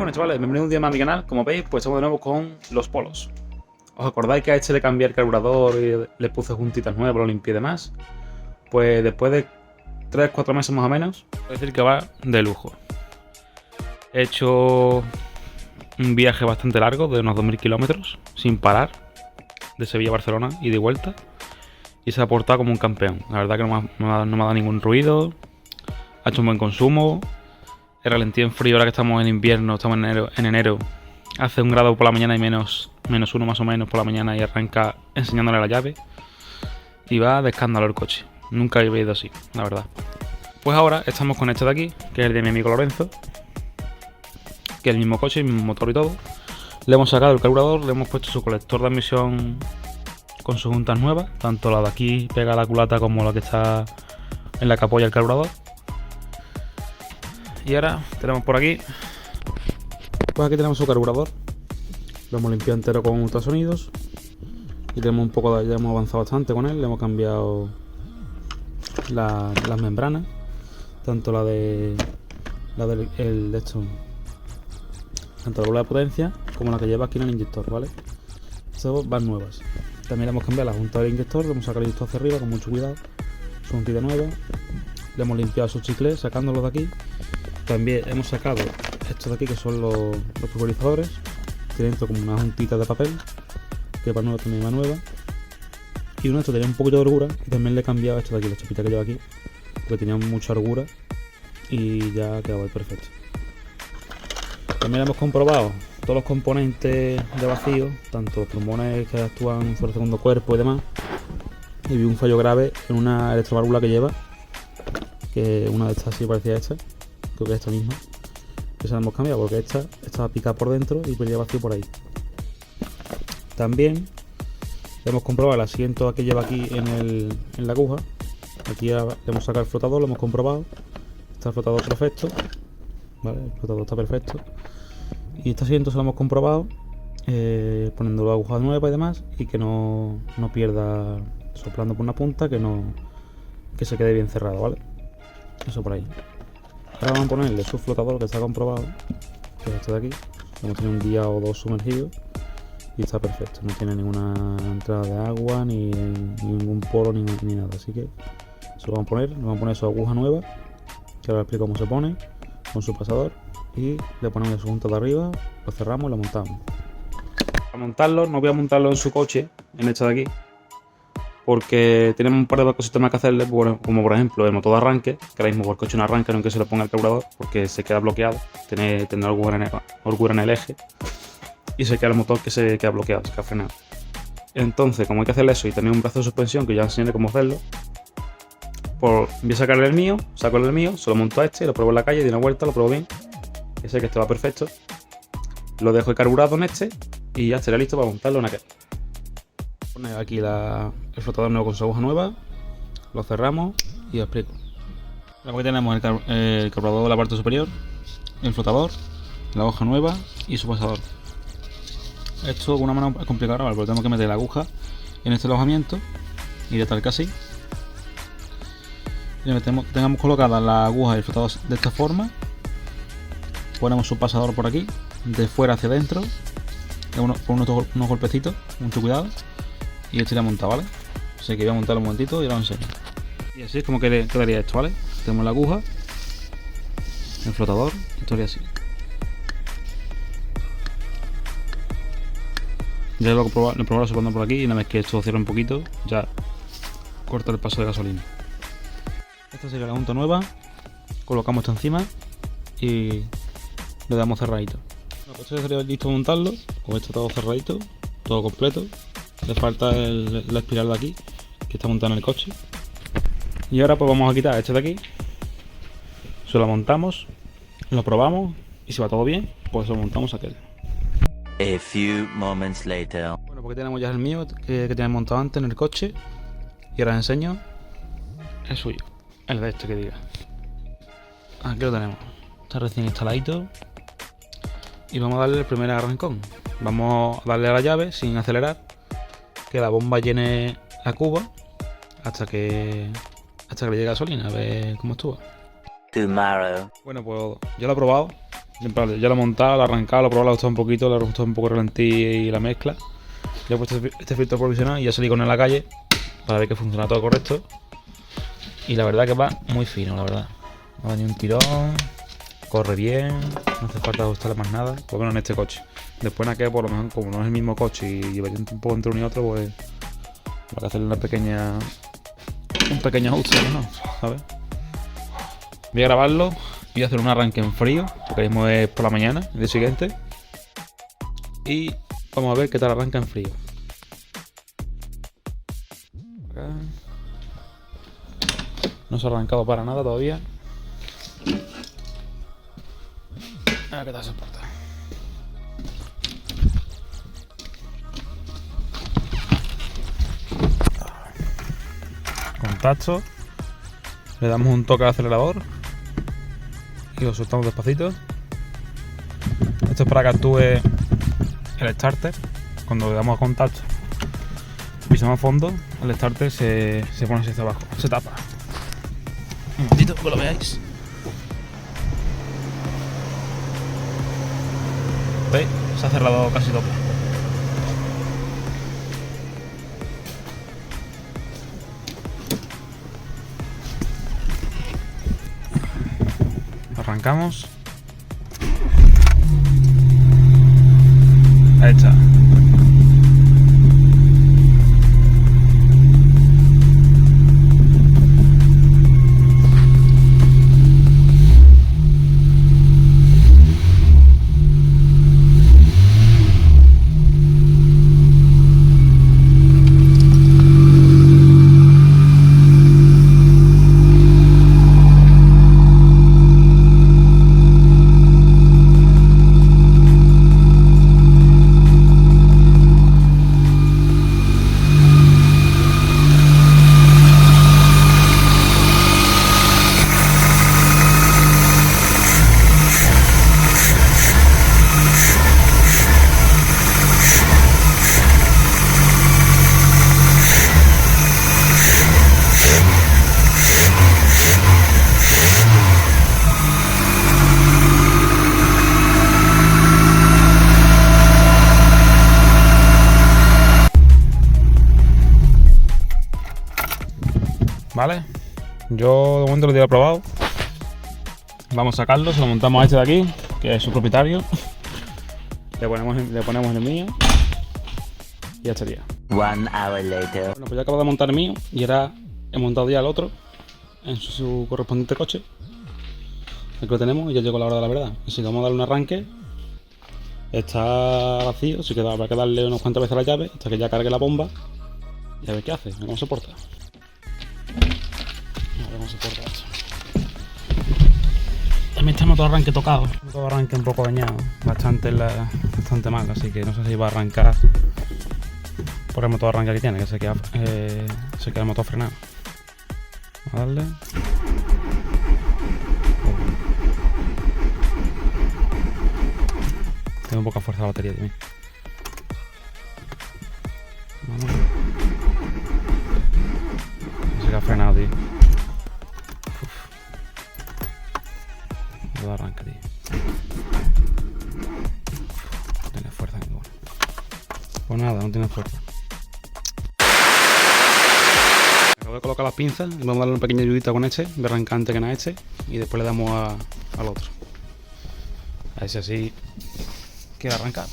Bueno, chavales, bienvenidos un día más a mi canal. Como veis, pues estamos de nuevo con los polos. ¿Os acordáis que a este le cambié el carburador y le puse juntitas nuevas, lo limpié y demás? Pues después de 3-4 meses más o menos, puedo decir que va de lujo. He hecho un viaje bastante largo de unos 2000 kilómetros sin parar, de Sevilla a Barcelona y de vuelta, y se ha portado como un campeón. La verdad que no me ha dado ningún ruido, ha hecho un buen consumo. El ralentí en frío, ahora que estamos en invierno, estamos en enero, hace 1 grado por la mañana y menos 1 más o menos por la mañana, y arranca enseñándole la llave y va de escándalo el coche. Nunca había ido así, la verdad. Pues ahora estamos con este de aquí, que es el de mi amigo Lorenzo, que es el mismo coche, el mismo motor y todo. Le hemos sacado el carburador, le hemos puesto su colector de admisión con sus juntas nuevas, tanto la de aquí pega a la culata como la que está en la que apoya el carburador. Y ahora tenemos por aquí, pues aquí tenemos su carburador. Lo hemos limpiado entero con ultrasonidos y tenemos un poco ya hemos avanzado bastante con él. Le hemos cambiado las membranas, tanto la de esto, tanto la bola de potencia como la que lleva aquí en el inyector, ¿vale? Estas van nuevas. También le hemos cambiado la junta del inyector, le hemos sacado el inyector hacia arriba con mucho cuidado, su juntilla nueva. Le hemos limpiado sus chicles sacándolos de aquí. También hemos sacado estos de aquí, que son los pulverizadores. Tiene dentro como una juntita de papel, que para nuevo también va nueva. Y uno de estos tenía un poquito de holgura, y también le he cambiado esto de aquí, la chapita que lleva aquí, porque tenía mucha holgura y ya quedaba ahí perfecto. También hemos comprobado todos los componentes de vacío, tanto los pulmones que actúan sobre el segundo cuerpo y demás. Y vi un fallo grave en una electroválvula que lleva, que una de estas sí parecía esta. Creo que es esta misma, que se la hemos cambiado porque esta estaba picada por dentro y perdía vacío por ahí. También hemos comprobado el asiento que lleva aquí en la aguja. Aquí le hemos sacado el flotador, lo hemos comprobado. Está el flotador perfecto, ¿vale? El flotador está perfecto. Y este asiento se lo hemos comprobado poniendo la aguja nueva y demás, y que no pierda, soplando por una punta, que se quede bien cerrado, ¿vale? Eso por ahí. Ahora vamos a ponerle su flotador, que está comprobado, que es este de aquí. Hemos tenido un día o dos sumergidos y está perfecto. No tiene ninguna entrada de agua, ni ningún poro, ni nada. Así que eso lo vamos a poner. Le vamos a poner su aguja nueva, que ahora explico cómo se pone, con su pasador. Y le ponemos su junta de arriba, lo cerramos y lo montamos. Para montarlo, no voy a montarlo en su coche, en este de aquí, porque tenemos un par de cositas más que hacerle, como por ejemplo el motor de arranque, que ahora mismo por el coche no arranca, aunque se le ponga el carburador, porque se queda bloqueado, tendrá holgura en el eje, y se queda el motor que se queda bloqueado, se queda frenado. Entonces, como hay que hacerle eso y tener un brazo de suspensión, que ya os enseñaré cómo hacerlo, pues voy a sacarle el mío, saco el mío, se lo monto a este, lo pruebo en la calle, de una vuelta, lo pruebo bien, que sé que este va perfecto, lo dejo carburado en este, y ya estaré listo para montarlo en aquel. Poner aquí el flotador nuevo con su aguja nueva, lo cerramos y os explico. Aquí tenemos el carburador de la parte superior, el flotador, la aguja nueva y su pasador. Esto con una mano es complicado ahora, porque tenemos que meter la aguja en este alojamiento y de tal que así. Y tengamos colocadas la aguja y el flotador de esta forma. Ponemos su pasador por aquí, de fuera hacia adentro, con unos golpecitos, mucho cuidado. Y esto ya montado, ¿vale? Así que voy a montarlo un momentito y ahora os enseño. Y así es como quedaría esto, ¿vale? Tenemos la aguja, el flotador, esto sería así. Ya lo he probado soplando por aquí, y una vez que esto cierra un poquito, ya corta el paso de gasolina. Esta sería la junta nueva, colocamos esto encima y le damos cerradito. Bueno, pues ya sería listo montarlo, con esto todo cerradito, todo completo. Le falta la espiral de aquí, que está montada en el coche. Y ahora pues vamos a quitar este de aquí, se lo montamos, lo probamos, y si va todo bien, pues lo montamos aquel. A few moments later. Bueno, porque tenemos ya el mío, que tenemos montado antes en el coche. Y ahora os enseño el suyo, el de este, que diga. Aquí lo tenemos, está recién instaladito. Y vamos a darle el primer arrancón. Vamos a darle a la llave sin acelerar, que la bomba llene la cuba hasta que le llegue gasolina, a ver cómo estuvo. Tomorrow. Bueno, pues yo lo he probado Vale, ya lo he montado, lo he arrancado, lo he probado, le ha gustado un poquito, le ha gustado un poco el ralentí y la mezcla. Le he puesto este filtro provisional y ya salí con él a la calle para ver que funciona todo correcto. Y la verdad que va muy fino, la verdad. No da ni un tirón, corre bien, no hace falta ajustarle más nada, por lo menos en este coche. Después en aquel, por lo menos, como no es el mismo coche y lleva un poco entre uno y otro, pues habrá que hacerle un pequeño ajuste, ¿no? ¿Sabes? Voy a grabarlo y voy a hacer un arranque en frío, porque mismo es por la mañana, el día siguiente. Y vamos a ver qué tal arranca en frío. Acá. No se ha arrancado para nada todavía. A ver qué tal se porta. Contacto. Le damos un toque al acelerador y lo soltamos despacito. Esto es para que actúe el starter. Cuando le damos a contacto, pisamos a fondo, el starter se pone hacia abajo, se tapa. Un momentito que lo veáis. ¿Veis? Se ha cerrado casi doble. Arrancamos. Ahí está. Vale, yo de momento lo tengo probado. Vamos a sacarlo, se lo montamos a este de aquí, que es su propietario. Le ponemos el mío y ya estaría. 1 hour later. Bueno, pues ya acabo de montar el mío y ahora he montado ya el otro en su correspondiente coche. Aquí lo tenemos y ya llegó la hora de la verdad. Así que vamos a darle un arranque. Está vacío, así que habrá que darle unas cuantas veces la llave hasta que ya cargue la bomba y a ver qué hace, a ver cómo se porta. A ver cómo se porta esto. También está el motor arranque tocado. El motor arranque un poco dañado, bastante mal, así que no sé si va a arrancar por el motor arranque que tiene, que se queda el motor frenado. A darle. Tengo poca fuerza la batería también. Vamos. Se queda frenado, tío. No arranca, tío. No tiene fuerza ninguna. Pues nada, no tiene fuerza. Acabo de colocar las pinzas. Vamos a darle una pequeña ayudita con este, de arrancante que no este. Y después le damos al otro. A ver si así quiere arrancar.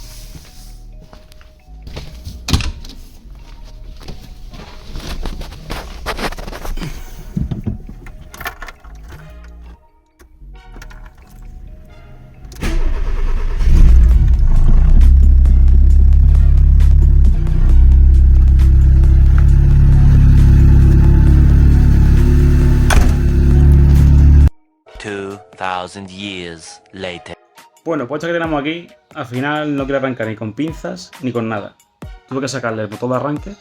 Thousand years later. Bueno, pues esto que tenemos aquí, al final no quiere arrancar ni con pinzas ni con nada. Tuve que sacarle el motor de arranque.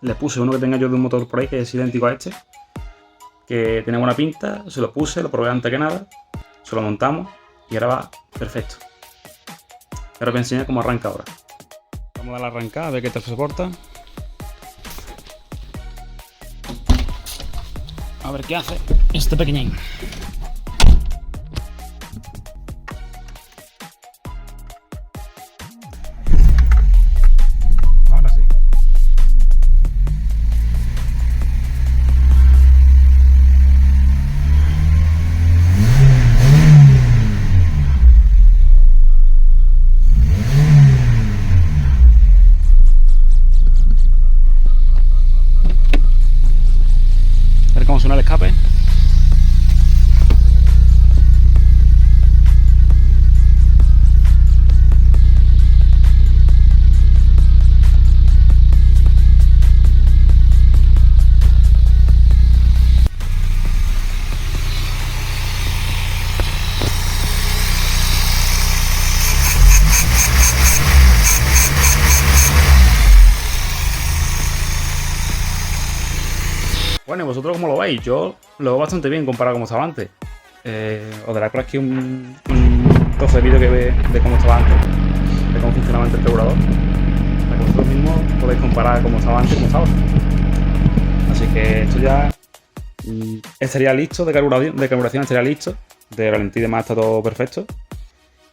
Le puse uno que tenga yo de un motor por ahí que es idéntico a este, que tiene buena pinta. Se lo puse, lo probé antes que nada. Se lo montamos y ahora va perfecto. Ahora voy a enseñar cómo arranca ahora. Vamos a darle a arrancar, a ver qué tal se porta. A ver qué hace este pequeñín. ¿Vosotros cómo lo veis? Yo lo veo bastante bien comparado a cómo estaba antes. Os daré por aquí un trozo de vídeo que ve de cómo estaba antes, de cómo funcionaba el carburador, para que vosotros mismos podéis comparar cómo estaba antes y cómo está ahora. Así que esto ya estaría listo, de carburación estaría listo, de ralentí y demás está todo perfecto.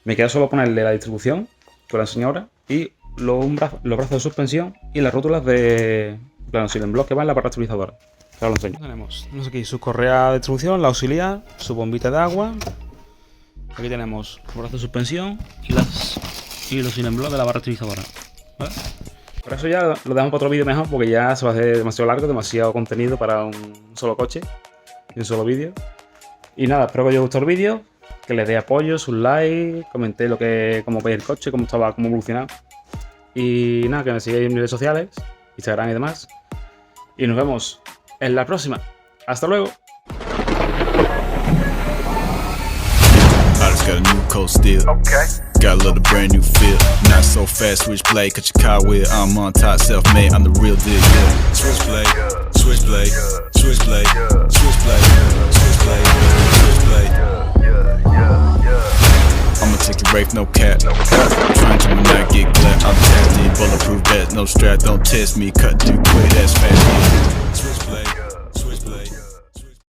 Me queda solo ponerle la distribución, que la enseño ahora, y los brazos de suspensión y las rótulas de plano silent block que va en la barra estabilizadora. Ahora lo enseño. Tenemos aquí su correa de distribución, la auxiliar, su bombita de agua. Aquí tenemos los brazos de suspensión y los silent block de la barra estabilizadora. ¿Vale? Por eso ya lo dejamos para otro vídeo mejor, porque ya se va a hacer demasiado largo, demasiado contenido para un solo coche y un solo vídeo. Y nada, espero que os haya gustado el vídeo, que le dé apoyo, sus likes, comenté cómo veis el coche, cómo evolucionado. Y nada, que me sigáis en mis redes sociales, Instagram y demás. Y nos vemos en la próxima. Hasta luego. I just got a new coat still. Okay. Got a little brand new feel. Not so fast, switchblade, cut your car with. I'm on top, self-made, I'm the real deal, yeah. Switchblade, switchblade, switchblade, switchblade, switchblade, switchblade. I'ma take your rape, no cap. Trying to not get clapped. I'm testing bulletproof vest, no strap. Don't test me, cut too quick, that's fast. Switchblade, switchblade.